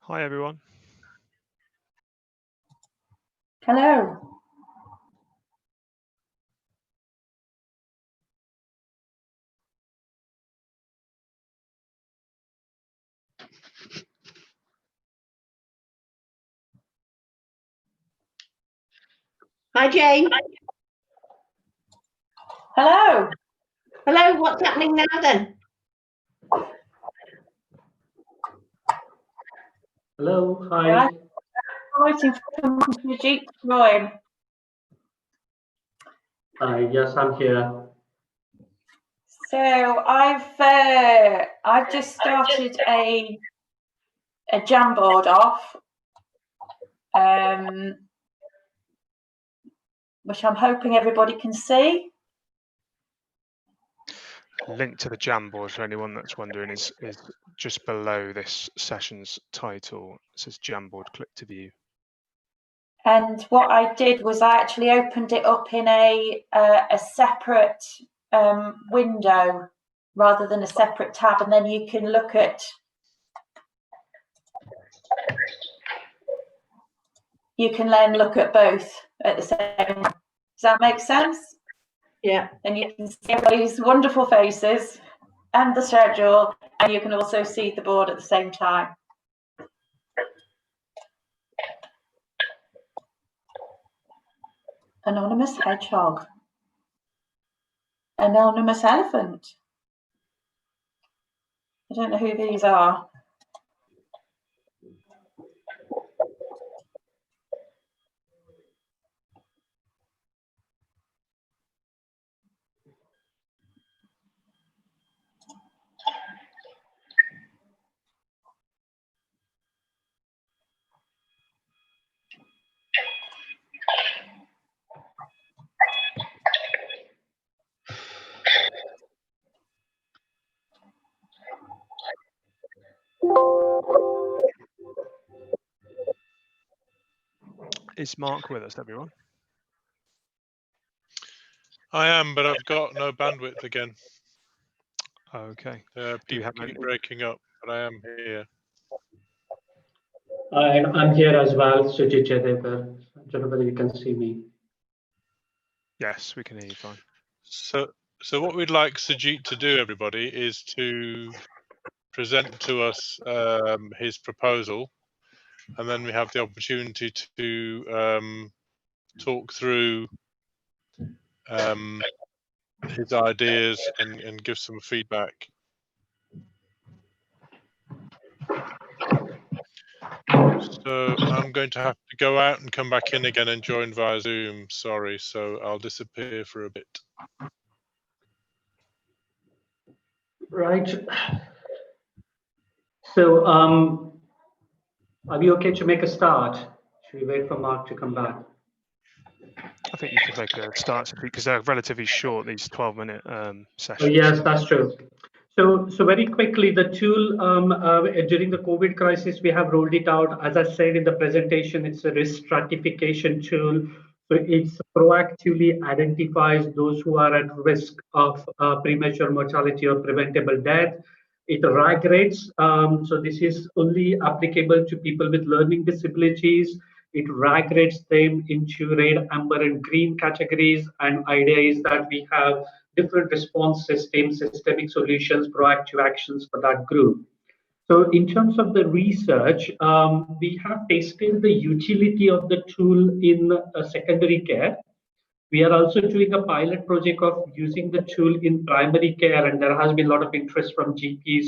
Hi, everyone. Hello. Hi, Jane. Hello. Hello, what's happening now then? Hello, hi. I'm waiting for Sajid to join. Yes, I'm here. So I've just started a Jamboard off, which I'm hoping everybody can see. Link to the Jamboard for anyone that's wondering is just below this session's title. It says Jamboard, click to view. And what I did was I actually opened it up in a separate window rather than a separate tab, and then you can look at. You can then look at both at the same time. Does that make sense? Yeah. And you can see everybody's wonderful faces and the schedule, and you can also see the board at the same time. Anonymous hedgehog. Anonymous elephant. I don't know who these are. Is Mark with us, everyone? I am, but I've got no bandwidth again. Okay. People keep breaking up, but I am here. I'm here as well, Sujit Jadever. I don't know whether you can see me. Yes, we can hear you fine. So what we'd like Sujit to do, everybody, is to present to us his proposal, and then we have the opportunity to talk through his ideas and give some feedback. So I'm going to have to go out and come back in again and join via Zoom. Sorry, so I'll disappear for a bit. Right. So, are we okay to make a start? Should we wait for Mark to come back? I think you can make a start because they're relatively short, these 12-minute sessions. Oh, yes, that's true. So very quickly, the tool during the COVID crisis, we have rolled it out. As I said in the presentation, it's a risk stratification tool. So it proactively identifies those who are at risk of premature mortality or preventable death. It RAG rates. So this is only applicable to people with learning disabilities. It RAG rates them into red, amber, and green categories. And idea is that we have different response systems, systemic solutions, proactive actions for that group. So in terms of the research, we have tested the utility of the tool in secondary care. We are also doing a pilot project of using the tool in primary care, and there has been a lot of interest from GPs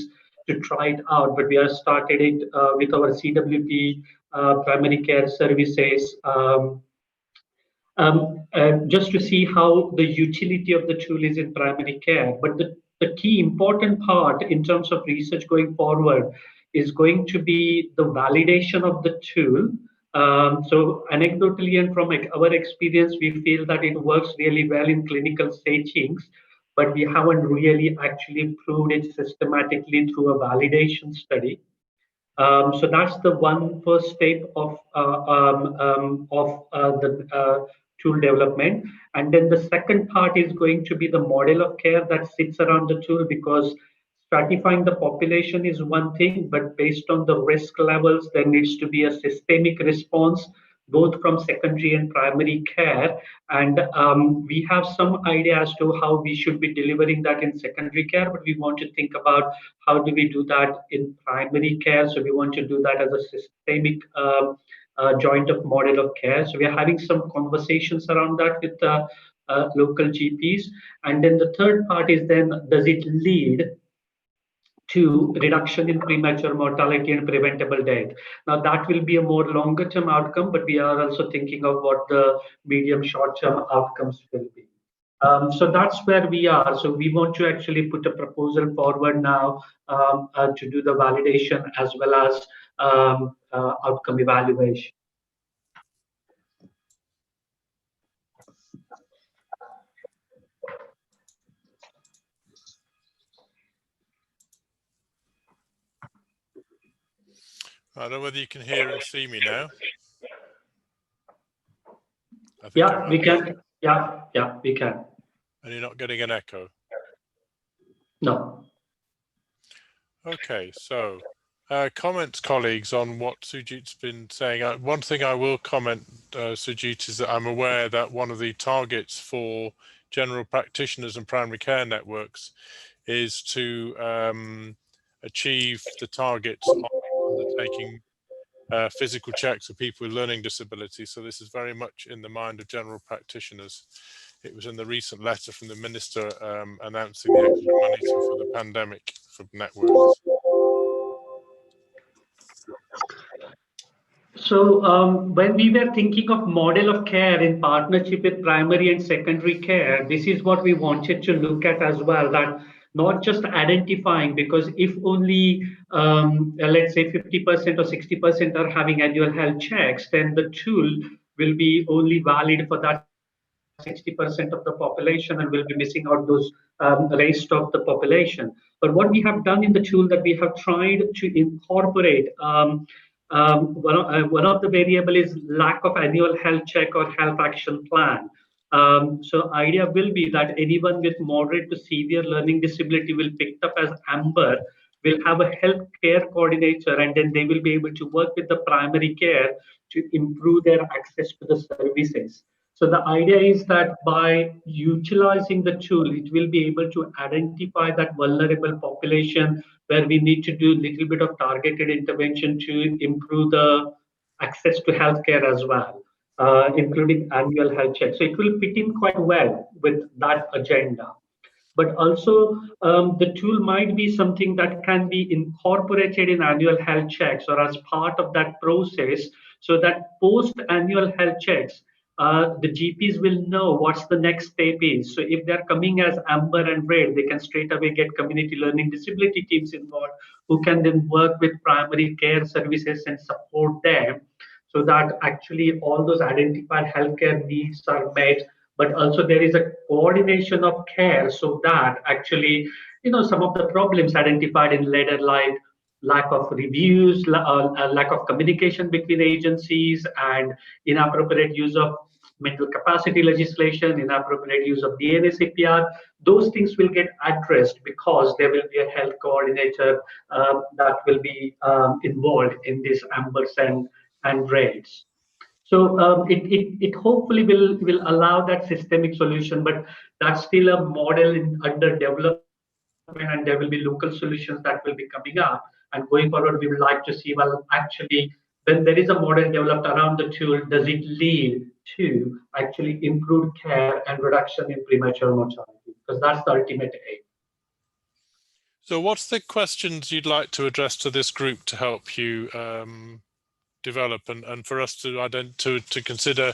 to try it out, but we have started it with our CWP primary care services, just to see how the utility of the tool is in primary care. But the key important part in terms of research going forward is going to be the validation of the tool. So anecdotally and from our experience, we feel that it works really well in clinical settings, but we haven't really actually proved it systematically through a validation study. So that's the first step of the tool development. And then the second part is going to be the model of care that sits around the tool, because stratifying the population is one thing, but based on the risk levels, there needs to be a systemic response, both from secondary and primary care. And we have some idea as to how we should be delivering that in secondary care, but we want to think about how do we do that in primary care. So we want to do that as a systemic joint of model of care. So we are having some conversations around that with local GPs. And then the third part is then, does it lead to reduction in premature mortality and preventable death? Now that will be a more longer term outcome, but we are also thinking of what the medium short term outcomes will be. So that's where we are. So we want to actually put a proposal forward now to do the validation as well as outcome evaluation. I don't know whether you can hear and see me now. Yeah, we can. Yeah, we can. And you're not getting an echo? No. Okay, so comments, colleagues, on what Sujit's been saying. One thing I will comment, Sujit, is that I'm aware that one of the targets for general practitioners and primary care networks is to achieve the targets of undertaking physical checks of people with learning disabilities. So this is very much in the mind of general practitioners. It was in the recent letter from the Minister announcing the extra money for the pandemic for networks. So when we were thinking of model of care in partnership with primary and secondary care, this is what we wanted to look at as well, that not just identifying, because if only, let's say 50% or 60% are having annual health checks, then the tool will be only valid for that 60% of the population and will be missing out those rest of the population. But what we have done in the tool, that we have tried to incorporate one of the variable is lack of annual health check or health action plan. So idea will be that anyone with moderate to severe learning disability will picked up as AMBER, will have a health care coordinator, and then they will be able to work with the primary care to improve their access to the services. So the idea is that by utilizing the tool, it will be able to identify that vulnerable population where we need to do a little bit of targeted intervention to improve the access to healthcare as well, including annual health checks. So it will fit in quite well with that agenda. But also the tool might be something that can be incorporated in annual health checks or as part of that process, so that post annual health checks, the GPs will know what's the next step is. So if they're coming as amber and red, they can straight away get community learning disability teams involved, who can then work with primary care services and support them, so that actually all those identified healthcare needs are met. But also there is a coordination of care, so that actually, some of the problems identified in later life, lack of reviews, lack of communication between agencies, and inappropriate use of mental capacity legislation, inappropriate use of DNA CPR, those things will get addressed because there will be a health coordinator that will be involved in these ambers and reds. So it hopefully will allow that systemic solution, but that's still a model under development, and there will be local solutions that will be coming up. And going forward, we would like to see, well, actually, when there is a model developed around the tool, does it lead to actually improved care and reduction in premature mortality? Because that's the ultimate aim. So what's the questions you'd like to address to this group to help you develop and for us to consider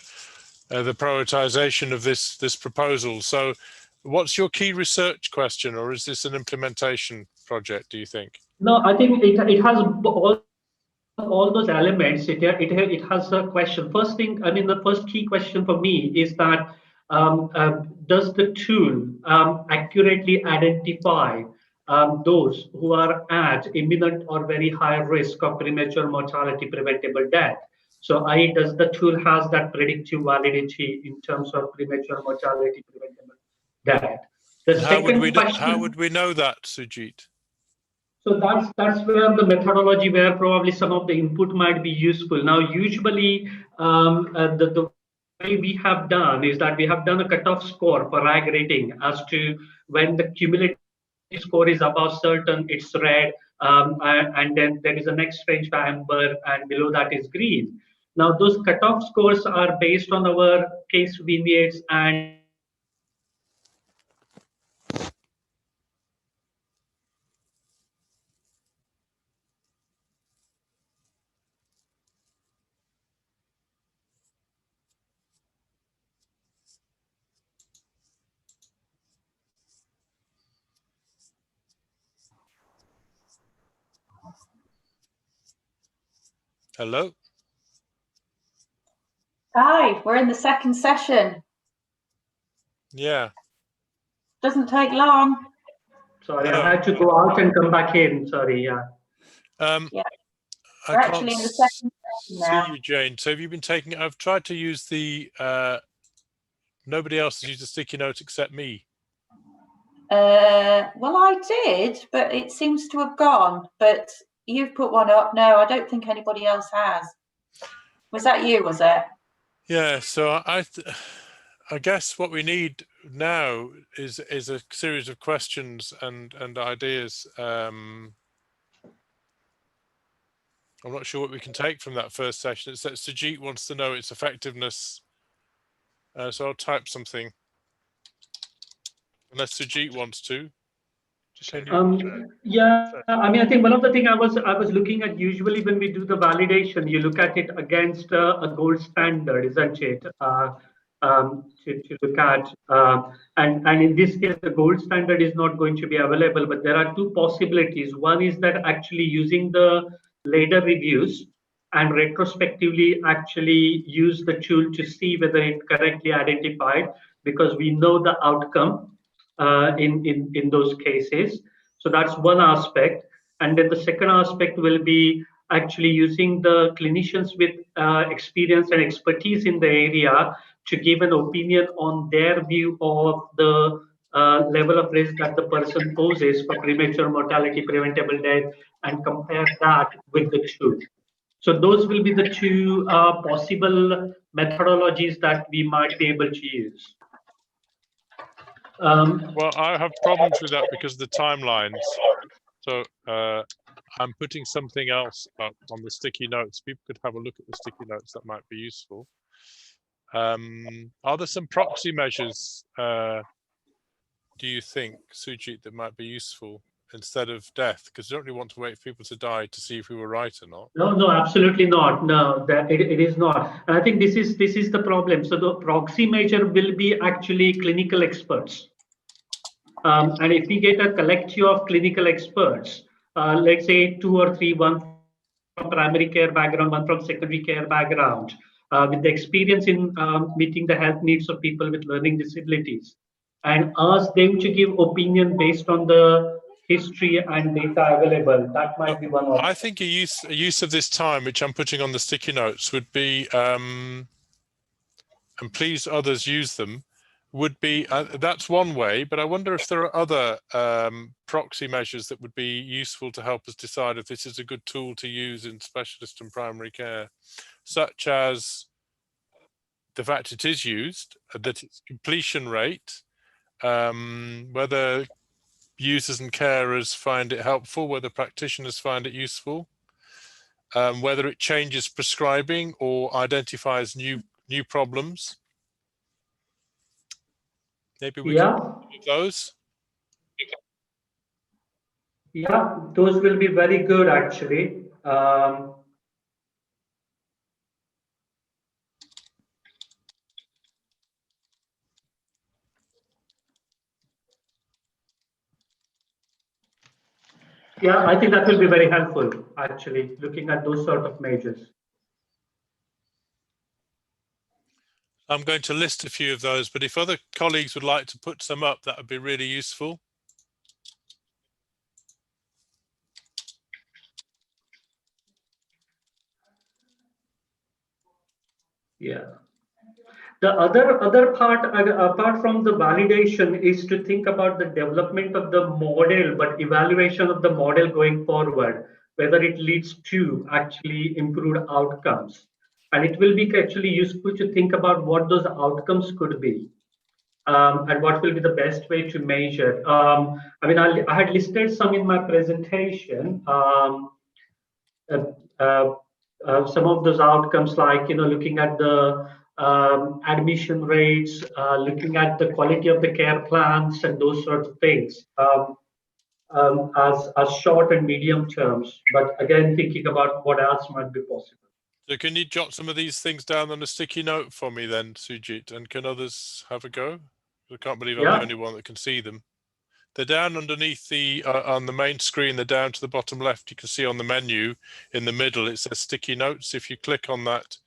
the prioritization of this proposal? So what's your key research question, or is this an implementation project, do you think? No, I think it has all those elements. It has a question. First thing, the first key question for me is that does the tool accurately identify those who are at imminent or very high risk of premature mortality, preventable death? So does the tool has that predictive validity in terms of premature mortality, preventable death? The second question, how would we know that, Sujit? So that's where the methodology, where probably some of the input might be useful. Now, usually the way we have done is that we have done a cutoff score for RAG rating as to when the cumulative score is above certain, it's red, and then there is a next range for amber, and below that is green. Now, those cutoff scores are based on our case vignettes and Hello. Hi, we're in the second session. Yeah. Doesn't take long. sorry, I had to go out and come back in. Sorry, yeah. Yeah. I We're can't actually in the second session see now. you, Jane. So have you been taking? I've tried to use the. Nobody else has used a sticky note except me. Well, I did, but it seems to have gone. But you've put one up. No, I don't think anybody else has. Was that you, was it? Yeah. So I guess what we need now is a series of questions and ideas. I'm not sure what we can take from that first session. It's that Sajit wants to know its effectiveness. So I'll type something. Unless Sajit wants to. Yeah, I mean, I think one of the things I was looking at, usually when we do the validation, you look at it against a gold standard, isn't it? To look at, and in this case, the gold standard is not going to be available, but there are two possibilities. One is that actually using the later reviews and retrospectively actually use the tool to see whether it correctly identified, because we know the outcome in those cases. So that's one aspect. And then the second aspect will be actually using the clinicians with experience and expertise in the area to give an opinion on their view of the level of risk that the person poses for premature mortality, preventable death, and compare that with the tool. So those will be the two possible methodologies that we might be able to use. Well, I have problems with that because of the timelines. So I'm putting something else up on the sticky notes. People could have a look at the sticky notes. That might be useful. Are there some proxy measures, do you think, Sujit, that might be useful instead of death? Because you don't really want to wait for people to die to see if we were right or not. No, absolutely not. No, that it is not. And I think this is the problem. So the proxy measure will be actually clinical experts. And if we get a collective of clinical experts, let's say 2 or 3, one from primary care background, one from secondary care background, with the experience in meeting the health needs of people with learning disabilities, and ask them to give opinion based on the history and data available. That might be one option. I think a use of this time, which I'm putting on the sticky notes, would be, and please others use them, would be, that's one way, but I wonder if there are other proxy measures that would be useful to help us decide if this is a good tool to use in specialist and primary care, such as the fact it is used, that its completion rate, whether users and carers find it helpful, whether practitioners find it useful, whether it changes prescribing or identifies new problems. Maybe we can do those. Yeah, those will be very good actually. Yeah, I think that will be very helpful actually, looking at those sort of measures. I'm going to list a few of those, but if other colleagues would like to put some up, that would be really useful. Yeah. The other part, apart from the validation, is to think about the development of the model, but evaluation of the model going forward, whether it leads to actually improved outcomes. And it will be actually useful to think about what those outcomes could be, and what will be the best way to measure. I mean, I had listed some in my presentation. Uh, uh, some of those outcomes, like looking at the admission rates, looking at the quality of the care plans, and those sorts of things, as short and medium terms. But again, thinking about what else might be possible. So can you jot some of these things down on a sticky note for me then, Sujit, and can others have a go? I can't believe I'm the only one that can see them. They're down underneath the on the main screen. They're down to the bottom left. You can see on the menu in the middle it says sticky notes. If you click on that,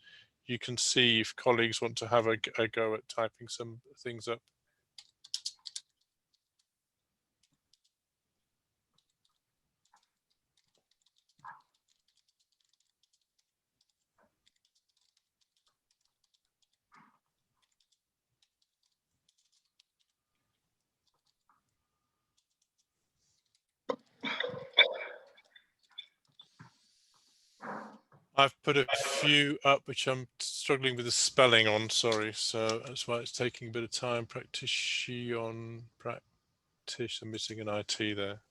you can see if colleagues want to have a go at typing some things up. I've put a few up which I'm struggling with the spelling on, sorry. So that's why it's taking a bit of time. Practition, practice, I'm missing an IT there.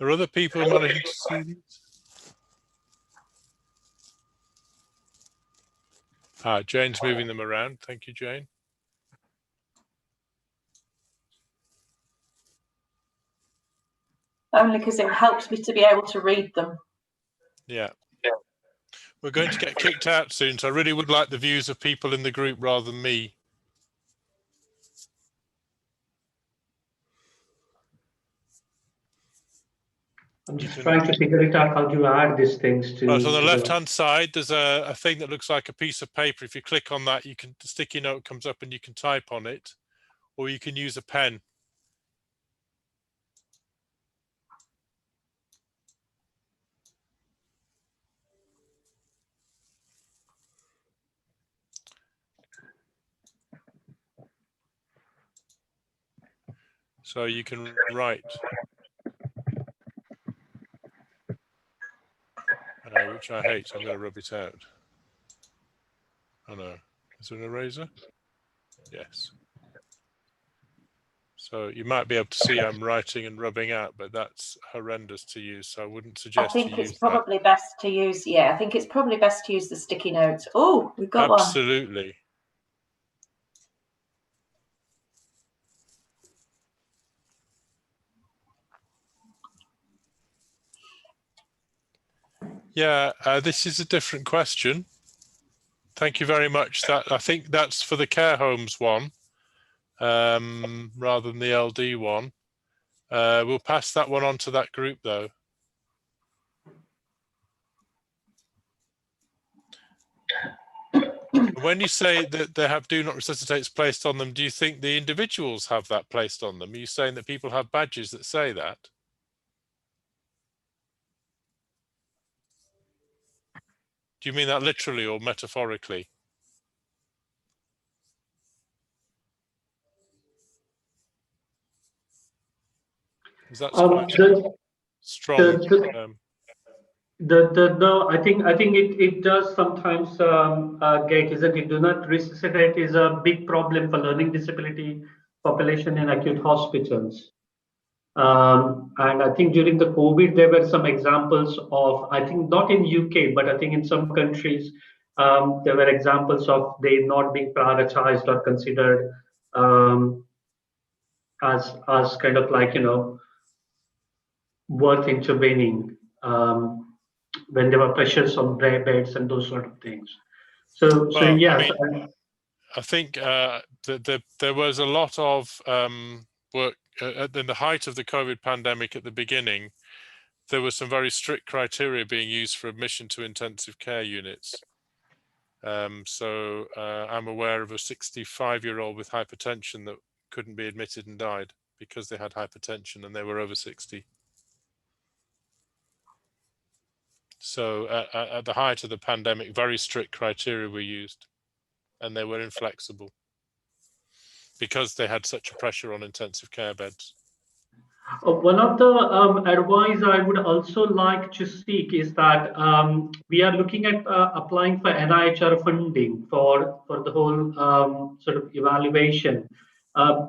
Are other people managing to see these? Jane's moving them around. Thank you, Jane. Only because it helps me to be able to read them. Yeah. We're going to get kicked out soon, so I really would like the views of people in the group rather than me. I'm just trying to figure it out how to add these things to. Right, on the left-hand side, there's a thing that looks like a piece of paper. If you click on that, the sticky note comes up and you can type on it, or you can use a pen. So you can write, which I hate, so I'm going to rub it out. Oh no, is there an eraser? Yes. So you might be able to see I'm writing and rubbing out, but that's horrendous to use, so I wouldn't suggest you use that. I think it's probably best to use, yeah, I think it's probably best to use the sticky notes. Oh, we've got one. Absolutely. Yeah, this is a different question. Thank you very much. I think that's for the care homes one, rather than the LD one. We'll pass that one on to that group though. When you say that they have do not resuscitates placed on them, do you think the individuals have that placed on them? Are you saying that people have badges that say that? Do you mean that literally or metaphorically? That's quite strong. No, I think it does sometimes get, isn't it? Do not resuscitate is a big problem for learning disability population in acute hospitals. And I think during the COVID, there were some examples of, I think not in UK, but I think in some countries, there were examples of they not being prioritized or considered as kind of like, worth intervening when there were pressures on beds and those sort of things. So yeah. I mean, I think there was a lot of work in the height of the COVID pandemic at the beginning. There were some very strict criteria being used for admission to intensive care units. So I'm aware of a 65-year-old with hypertension that couldn't be admitted and died. because they had hypertension and they were over 60. So at the height of the pandemic, very strict criteria were used, and they were inflexible because they had such a pressure on intensive care beds. One of the advice I would also like to seek is that we are looking at applying for NIHR funding for the whole sort of evaluation,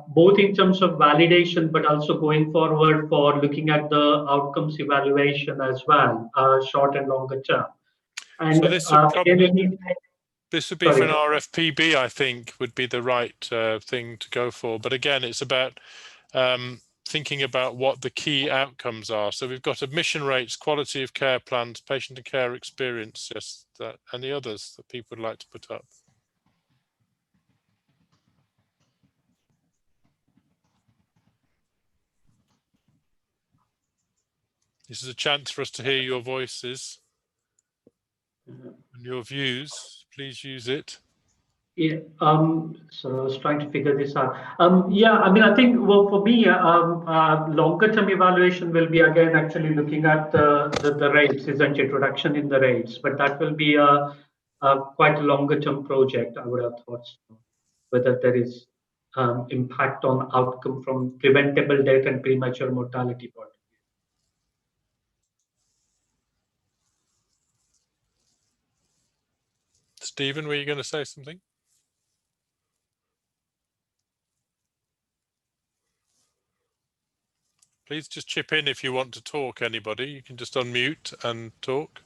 both in terms of validation, but also going forward for looking at the outcomes evaluation as well, short and longer term. And so this would probably, this would be sorry. for an RFPB, I think, would be the right thing to go for. But again, it's about thinking about what the key outcomes are. So we've got admission rates, quality of care plans, patient and care experience, yes, any others that people would like to put up. This is a chance for us to hear your voices and your views. Please use it. Yeah, so I was trying to figure this out. Yeah, I mean, I think, well, for me, longer term evaluation will be again actually looking at the rates, isn't it? Reduction in the rates, but that will be a quite a longer term project, I would have thought. So. Whether there is impact on outcome from preventable death and premature mortality point of view. Stephen, were you going to say something? Please just chip in if you want to talk, anybody. You can just unmute and talk.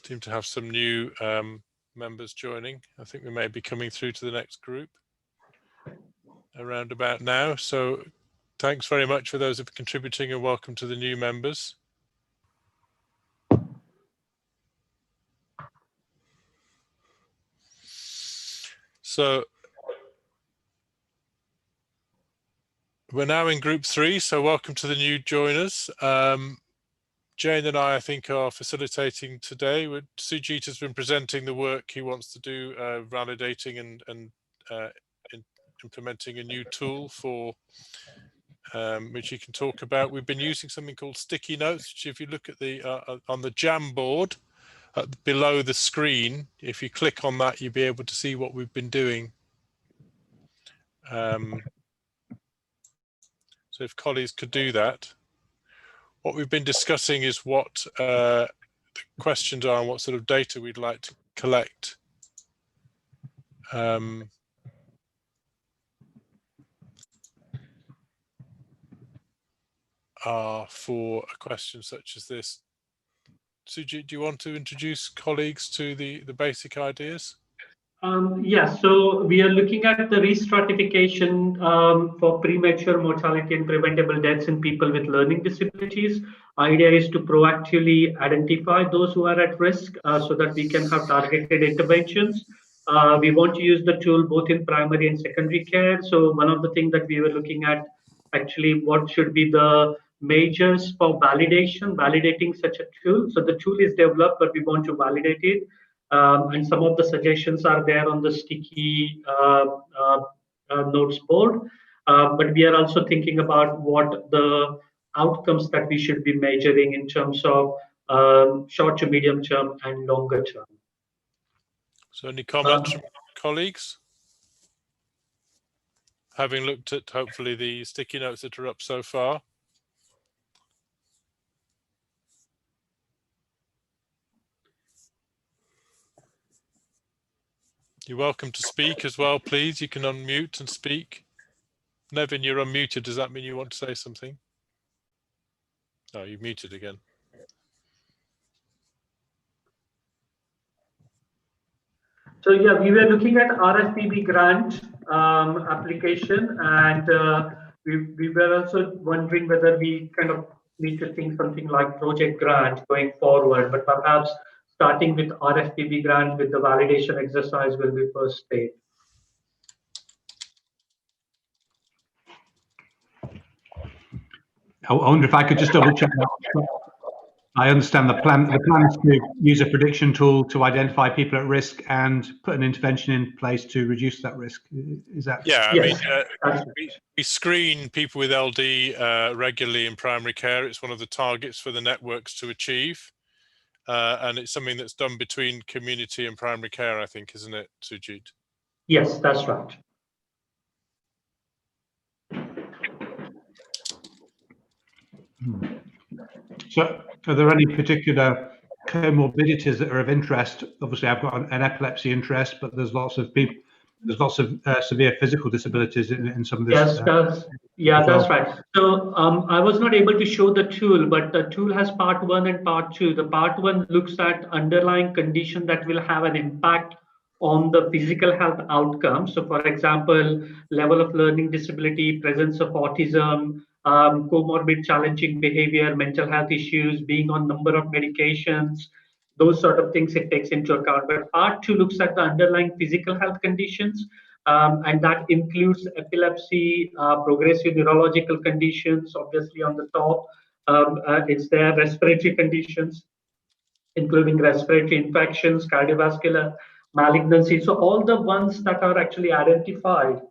Seem to have some new members joining. I think we may be coming through to the next group around about now. So thanks very much for those who are contributing, and welcome to the new members. So we're now in group 3, so welcome to the new joiners. Jane and I think, are facilitating today. Sujit has been presenting the work he wants to do, validating and implementing a new tool for which he can talk about. We've been using something called sticky notes, which if you look at the on the Jamboard below the screen, if you click on that, you'll be able to see what we've been doing. So if colleagues could do that. What we've been discussing is what the questions are and what sort of data we'd like to collect. For a question such as this. Sujit, do you want to introduce colleagues to the basic ideas? Yeah, so we are looking at the restratification for premature mortality and preventable deaths in people with learning disabilities. Idea is to proactively identify those who are at risk so that we can have targeted interventions. We want to use the tool both in primary and secondary care. So one of the things that we were looking at actually what should be the measures for validating such a tool. So the tool is developed, but we want to validate it. And some of the suggestions are there on the sticky notes board. But we are also thinking about what the outcomes that we should be measuring in terms of short to medium term and longer term. So any comments from colleagues? Having looked at hopefully the sticky notes that are up so far. You're welcome to speak as well, please. You can unmute and speak. Nevin, you're unmuted. Does that mean you want to say something? Oh, you've muted again. So yeah, we were looking at RFPB grant application, and we were also wondering whether we kind of need to think something like project grant going forward, but perhaps starting with RFPB grant with the validation exercise will be first stage. I wonder if I could just double check that. I understand the plan. The plan is to use a prediction tool to identify people at risk and put an intervention in place to reduce that risk. Is that? Yeah, I Yes. mean, we screen people with LD regularly in primary care. It's one of the targets for the networks to achieve. And it's something that's done between community and primary care, I think, isn't it, Sujit? Yes, that's right. So, are there any particular comorbidities that are of interest? Obviously, I've got an epilepsy interest, but there's lots of people. There's lots of severe physical disabilities in some of this. Yes, yeah, that's right. So I was not able to show the tool, but the tool has part 1 and part 2. The part 1 looks at underlying condition that will have an impact on the physical health outcomes. So, for example, level of learning disability, presence of autism, comorbid challenging behavior, mental health issues, being on number of medications, those sort of things it takes into account. But part 2 looks at the underlying physical health conditions, and that includes epilepsy, progressive neurological conditions, obviously on the top. It's there, respiratory conditions, including respiratory infections, cardiovascular malignancy. So all the ones that are actually identified,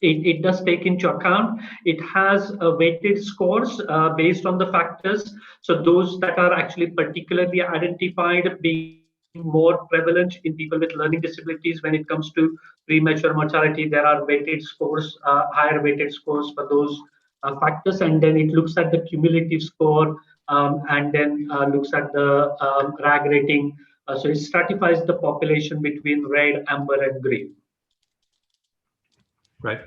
it does take into account. It has weighted scores based on the factors. So those that are actually particularly identified being more prevalent in people with learning disabilities when it comes to premature mortality, there are weighted scores, higher weighted scores for those factors. And then it looks at the cumulative score, and then looks at the RAG rating. So it stratifies the population between red, amber, and green. Right.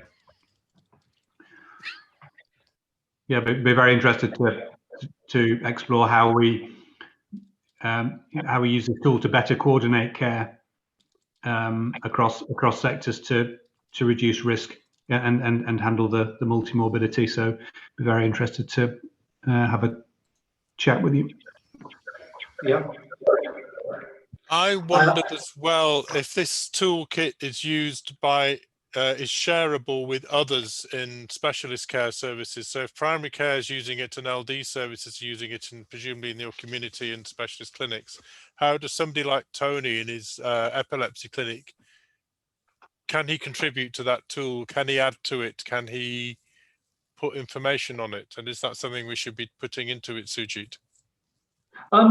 Yeah, be very interested to explore how we use this tool to better coordinate care across sectors to reduce risk and handle the multimorbidity. So, be very interested to have a chat with you. Yeah. I wondered as well if this toolkit is used by is shareable with others in specialist care services. So if primary care is using it and LD services are using it, and presumably in your community and specialist clinics, how does somebody like Tony in his epilepsy clinic, can he contribute to that tool? Can he add to it? Can he put information on it? And is that something we should be putting into it, Sujit?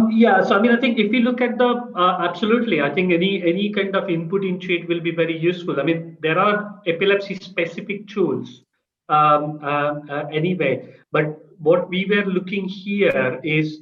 Yeah, so I mean, I think if you look at the absolutely, I think any kind of input into it will be very useful. I mean, there are epilepsy specific tools anyway, but what we were looking here is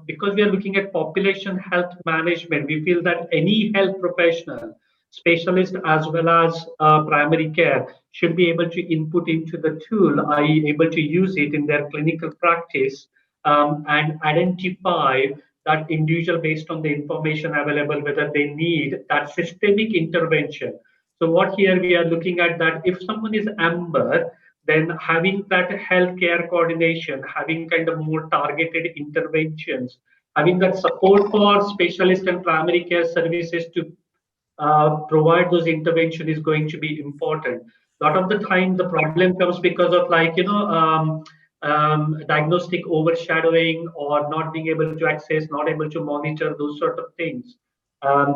because we are looking at population health management, we feel that any health professional, specialist as well as primary care, should be able to input into the tool, i.e. able to use it in their clinical practice, and identify that individual based on the information available, whether they need that systemic intervention. So what here we are looking at that if someone is amber, then having that healthcare coordination, having kind of more targeted interventions, having that support for specialist and primary care services to provide those intervention is going to be important. A lot of the time the problem comes because of diagnostic overshadowing or not being able to access, not able to monitor, those sort of things.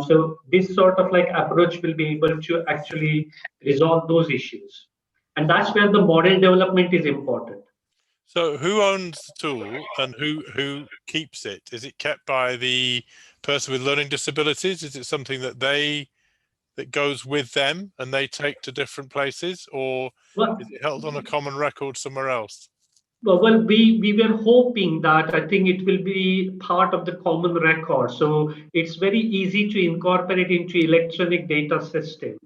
So this sort of like approach will be able to actually resolve those issues. And that's where the model development is important. So who owns the tool and who keeps it? Is it kept by the person with learning disabilities? Is it something that goes with them and they take to different places, or is it held on a common record somewhere else? Well, we were hoping that I think it will be part of the common record. So it's very easy to incorporate into electronic data system.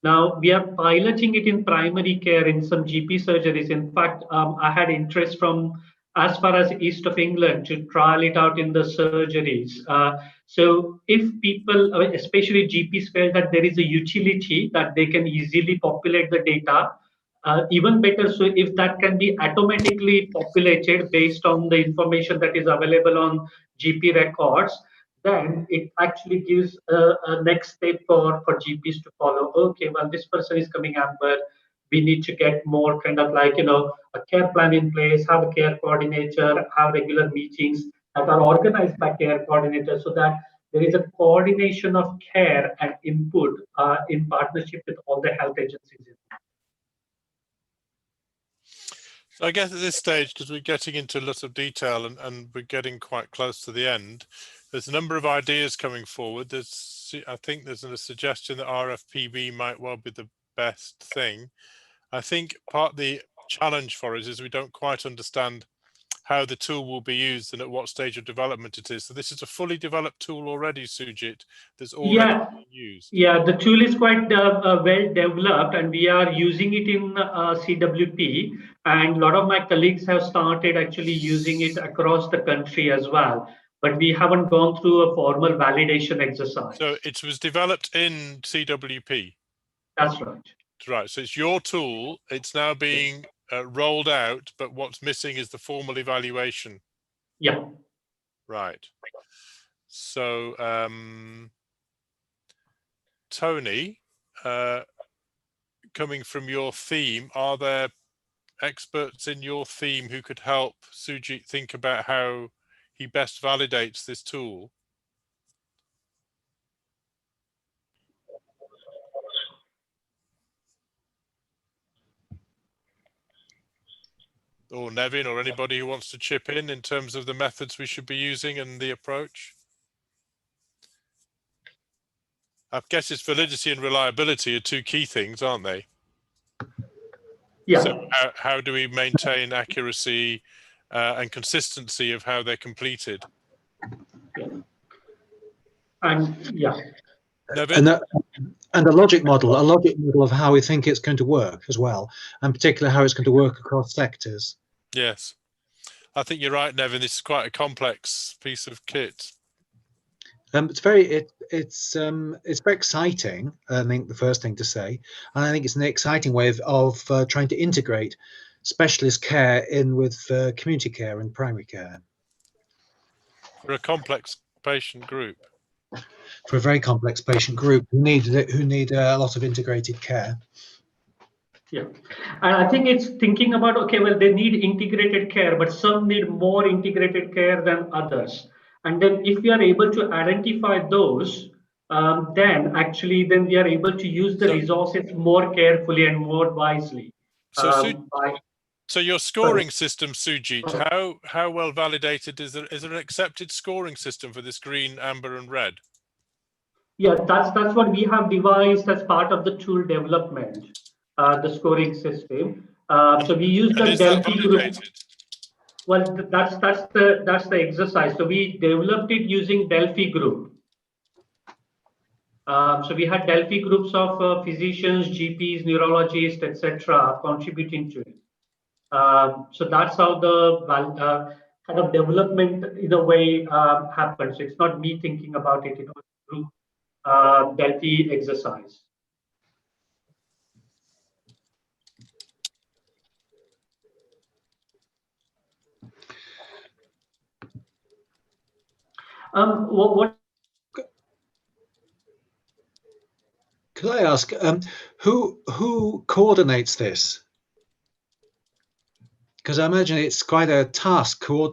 Now we are piloting it in primary care in some GP surgeries. In fact, I had interest from as far as east of England to trial it out in the surgeries. So if people, especially GPs, felt that there is a utility that they can easily populate the data, even better, so if that can be automatically populated based on the information that is available on GP records, then it actually gives a next step for GPs to follow. Okay, well, this person is coming amber, we need to get more kind of like, a care plan in place, have a care coordinator, have regular meetings that are organized by care coordinators, so that there is a coordination of care and input in partnership with all the health agencies. So I guess at this stage, because we're getting into a lot of detail and we're getting quite close to the end, there's a number of ideas coming forward. I think there's a suggestion that RFPB might well be the best thing. I think part of the challenge for us is we don't quite understand how the tool will be used and at what stage of development it is. So this is a fully developed tool already, Sujit, that's already being used. Yeah, the tool is quite well developed, and we are using it in CWP, and a lot of my colleagues have started actually using it across the country as well, but we haven't gone through a formal validation exercise. So it was developed in CWP? That's right. Right, so it's your tool, it's now being rolled out, but what's missing is the formal evaluation. Yeah. Right. So, Tony, coming from your theme, are there experts in your theme who could help Sujit think about how he best validates this tool? Or Nevin, or anybody who wants to chip in terms of the methods we should be using and the approach? I guess it's validity and reliability are two key things, aren't they? Yeah. So how do we maintain accuracy and consistency of how they're completed? Yeah. And yeah. Nevin? And a logic model of how we think it's going to work as well, and particularly how it's going to work across sectors. Yes, I think you're right, Nevin. This is quite a complex piece of kit. It's very exciting. I think the first thing to say, and I think it's an exciting way of trying to integrate specialist care in with community care and primary care. For a complex patient group. For a very complex patient group who need a lot of integrated care. Yeah, and I think it's thinking about, okay, well, they need integrated care, but some need more integrated care than others. And then if we are able to identify those, then we are able to use the resources more carefully and more wisely. So your scoring system, Sujit, how well validated is there? Is there an accepted scoring system for this green, amber, and red? Yeah, that's what we have devised as part of the tool development, the scoring system. So we use the Delphi group. Well, that's the exercise. So we developed it using Delphi group. So we had Delphi groups of physicians, GPs, neurologists, etc., contributing to it. So that's how the kind of development in a way happens. It's not me thinking about it. It was a group Delphi exercise. What Could I ask who coordinates this? Because I imagine it's quite a task coordinating